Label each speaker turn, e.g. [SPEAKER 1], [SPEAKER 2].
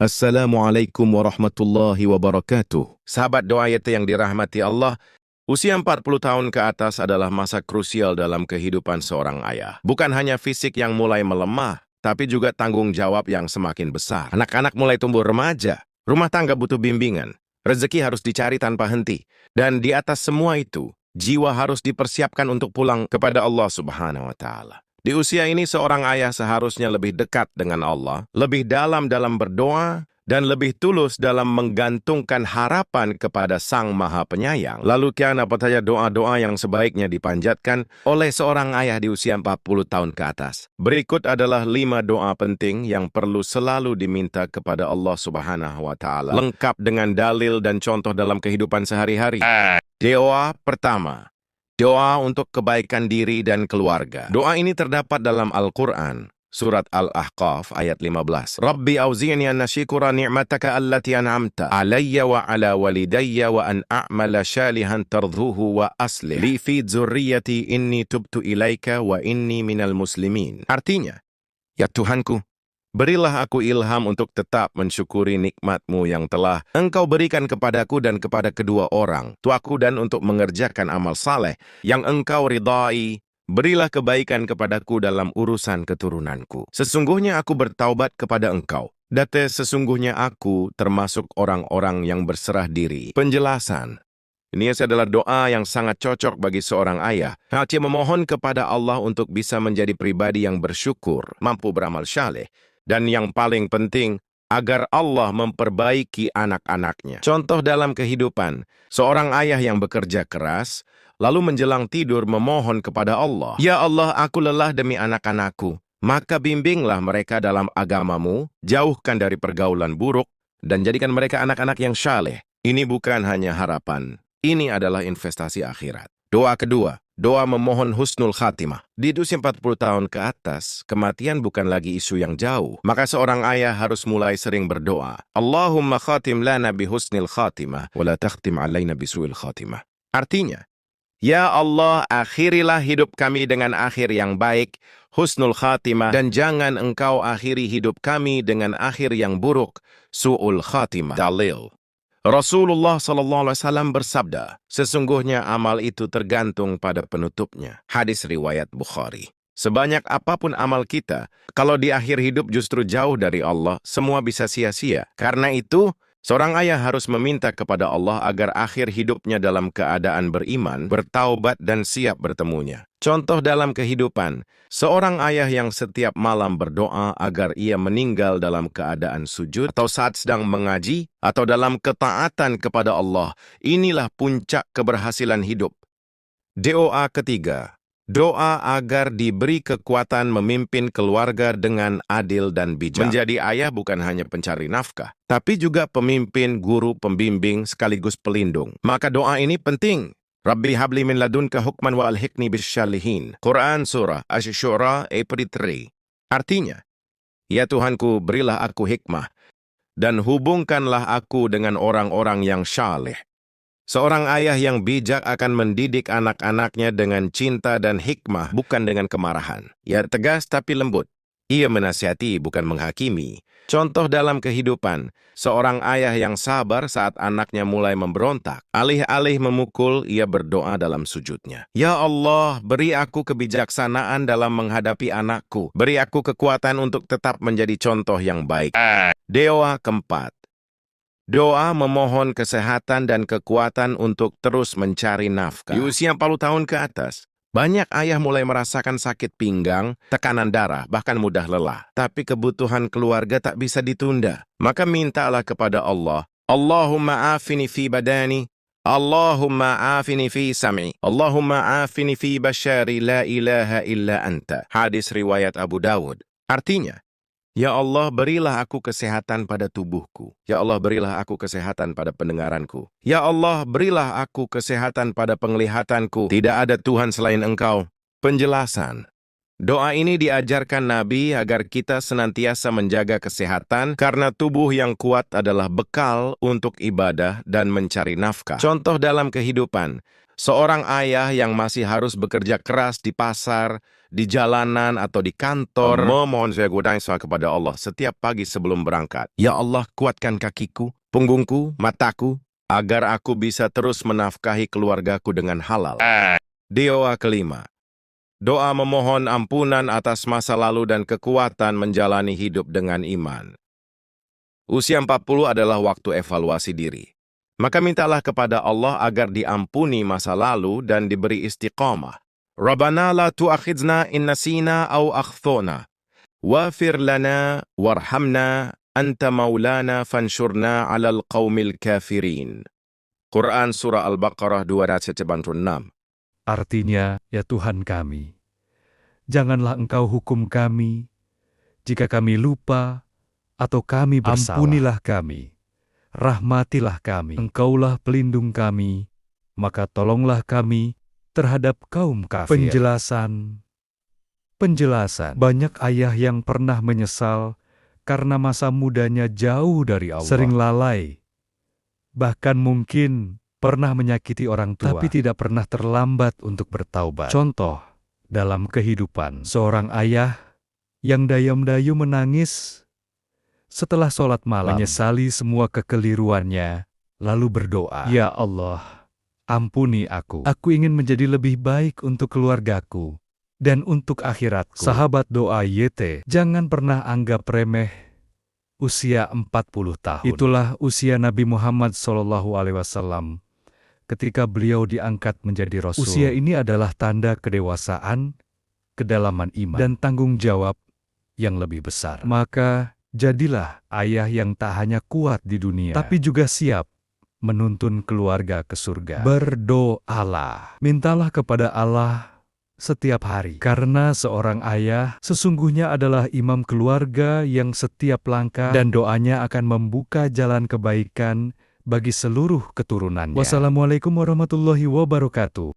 [SPEAKER 1] Assalamualaikum warahmatullahi wabarakatuh. Sahabat doa YT yang dirahmati Allah, usia 40 tahun ke atas adalah masa krusial dalam kehidupan seorang ayah. Bukan hanya fisik yang mulai melemah, tapi juga tanggung jawab yang semakin besar. Anak-anak mulai tumbuh remaja, rumah tangga butuh bimbingan, rezeki harus dicari tanpa henti. Dan di atas semua itu, jiwa harus dipersiapkan untuk pulang kepada Allah Subhanahu wa Ta'ala. Di usia ini seorang ayah seharusnya lebih dekat dengan Allah, lebih dalam berdoa, dan lebih tulus dalam menggantungkan harapan kepada Sang Maha Penyayang. Lalu kian apa saja doa-doa yang sebaiknya dipanjatkan oleh seorang ayah di usia 40 tahun ke atas? Berikut adalah 5 doa penting yang perlu selalu diminta kepada Allah Subhanahu wa Ta'ala, lengkap dengan dalil dan contoh dalam kehidupan sehari-hari. Doa pertama, doa untuk kebaikan diri dan keluarga. Doa ini terdapat dalam Al-Quran, surat Al-Ahqaf ayat 15. Rabbi auzi'ni an nashkura ni'mataka allati an'amta alayya wa ala walidayya wa an a'mala shalihan tardhuhu wa aslih li fi dzurriyyati inni tubtu ilaika wa inni minal muslimin. Artinya, ya Tuhanku, berilah aku ilham untuk tetap mensyukuri nikmat-Mu yang telah Engkau berikan kepadaku dan kepada kedua orang tuaku, dan untuk mengerjakan amal saleh yang Engkau ridai. Berilah kebaikan kepadaku dalam urusan keturunanku. Sesungguhnya aku bertaubat kepada Engkau. Date sesungguhnya aku termasuk orang-orang yang berserah diri. Penjelasan. Ini adalah doa yang sangat cocok bagi seorang ayah. Dia memohon kepada Allah untuk bisa menjadi pribadi yang bersyukur, mampu beramal saleh, dan yang paling penting, agar Allah memperbaiki anak-anaknya. Contoh dalam kehidupan, seorang ayah yang bekerja keras, lalu menjelang tidur memohon kepada Allah, "Ya Allah, aku lelah demi anak-anakku, maka bimbinglah mereka dalam agama-Mu, jauhkan dari pergaulan buruk, dan jadikan mereka anak-anak yang saleh." Ini bukan hanya harapan, ini adalah investasi akhirat. Doa kedua, doa memohon husnul khatimah. Di usia 40 tahun ke atas, kematian bukan lagi isu yang jauh. Maka seorang ayah harus mulai sering berdoa. Allahumma khatim lana bi husnil khatimah, wa la takhtim alaina bi su'il khatimah. Artinya, ya Allah, akhirilah hidup kami dengan akhir yang baik, husnul khatimah, dan jangan Engkau akhiri hidup kami dengan akhir yang buruk, su'ul khatimah. Dalil. Rasulullah SAW bersabda, sesungguhnya amal itu tergantung pada penutupnya. Hadis riwayat Bukhari. Sebanyak apapun amal kita, kalau di akhir hidup justru jauh dari Allah, semua bisa sia-sia. Karena itu, seorang ayah harus meminta kepada Allah agar akhir hidupnya dalam keadaan beriman, bertaubat, dan siap bertemunya. Contoh dalam kehidupan, seorang ayah yang setiap malam berdoa agar ia meninggal dalam keadaan sujud, atau saat sedang mengaji, atau dalam ketaatan kepada Allah. Inilah puncak keberhasilan hidup. Doa ketiga, doa agar diberi kekuatan memimpin keluarga dengan adil dan bijak. Menjadi ayah bukan hanya pencari nafkah, tapi juga pemimpin, guru, pembimbing, sekaligus pelindung. Maka doa ini penting. Rabbi habli min ladunka hukman wa alhiqni bisyalihin. Quran Surah Asy-Syu'ara ayat 3. Artinya, ya Tuhanku, berilah aku hikmah, dan hubungkanlah aku dengan orang-orang yang saleh. Seorang ayah yang bijak akan mendidik anak-anaknya dengan cinta dan hikmah, bukan dengan kemarahan. Ia tegas tapi lembut. Ia menasihati, bukan menghakimi. Contoh dalam kehidupan, seorang ayah yang sabar saat anaknya mulai memberontak. Alih-alih memukul, ia berdoa dalam sujudnya. Ya Allah, beri aku kebijaksanaan dalam menghadapi anakku. Beri aku kekuatan untuk tetap menjadi contoh yang baik. Doa keempat, doa memohon kesehatan dan kekuatan untuk terus mencari nafkah. Di usia 40 tahun ke atas, banyak ayah mulai merasakan sakit pinggang, tekanan darah, bahkan mudah lelah. Tapi kebutuhan keluarga tak bisa ditunda. Maka mintalah kepada Allah, Allahumma afini fi badani, Allahumma afini fi sam'i, Allahumma afini fi bashari, la ilaha illa anta. Hadis riwayat Abu Dawud. Artinya, ya Allah, berilah aku kesehatan pada tubuhku. Ya Allah, berilah aku kesehatan pada pendengaranku. Ya Allah, berilah aku kesehatan pada penglihatanku. Tidak ada Tuhan selain Engkau. Penjelasan. Doa ini diajarkan Nabi agar kita senantiasa menjaga kesehatan karena tubuh yang kuat adalah bekal untuk ibadah dan mencari nafkah. Contoh dalam kehidupan, Seorang ayah yang masih harus bekerja keras di pasar, di jalanan, atau di kantor, memohon saya godang kepada Allah setiap pagi sebelum berangkat. Ya Allah, kuatkan kakiku, punggungku, mataku, agar aku bisa terus menafkahi keluargaku dengan halal. Doa kelima. Doa memohon ampunan atas masa lalu dan kekuatan menjalani hidup dengan iman. Usia 40 adalah waktu evaluasi diri. Maka mintalah kepada Allah agar diampuni masa lalu dan diberi istiqamah. Rabbana la tu'akhidna in nasina aw akhtona. Wafir lana warhamna anta maulana fanshurna 'alal qaumil kafirin. Quran Surah Al-Baqarah 296.
[SPEAKER 2] Artinya, ya Tuhan kami, janganlah Engkau hukum kami jika kami lupa atau kami bersalah. Ampunilah kami, rahmatilah kami. Engkaulah pelindung kami, maka tolonglah kami terhadap kaum kafir. Penjelasan. Banyak ayah yang pernah menyesal karena masa mudanya jauh dari Allah. Sering lalai, bahkan mungkin pernah menyakiti orang tua, tapi tidak pernah terlambat untuk bertaubat. Contoh, dalam kehidupan, seorang ayah yang dayam-dayu menangis setelah sholat malam, menyesali semua kekeliruannya, lalu berdoa, "Ya Allah, ampuni aku. Aku ingin menjadi lebih baik untuk keluargaku dan untuk akhiratku." Sahabat doa YT, jangan pernah anggap remeh usia 40 tahun. Itulah usia Nabi Muhammad SAW ketika beliau diangkat menjadi Rasul. Usia ini adalah tanda kedewasaan, kedalaman iman, dan tanggung jawab yang lebih besar. Maka, jadilah ayah yang tak hanya kuat di dunia, tapi juga siap menuntun keluarga ke surga. Berdoalah, mintalah kepada Allah setiap hari. Karena seorang ayah sesungguhnya adalah imam keluarga yang setiap langkah dan doanya akan membuka jalan kebaikan bagi seluruh keturunannya. Wassalamualaikum warahmatullahi wabarakatuh.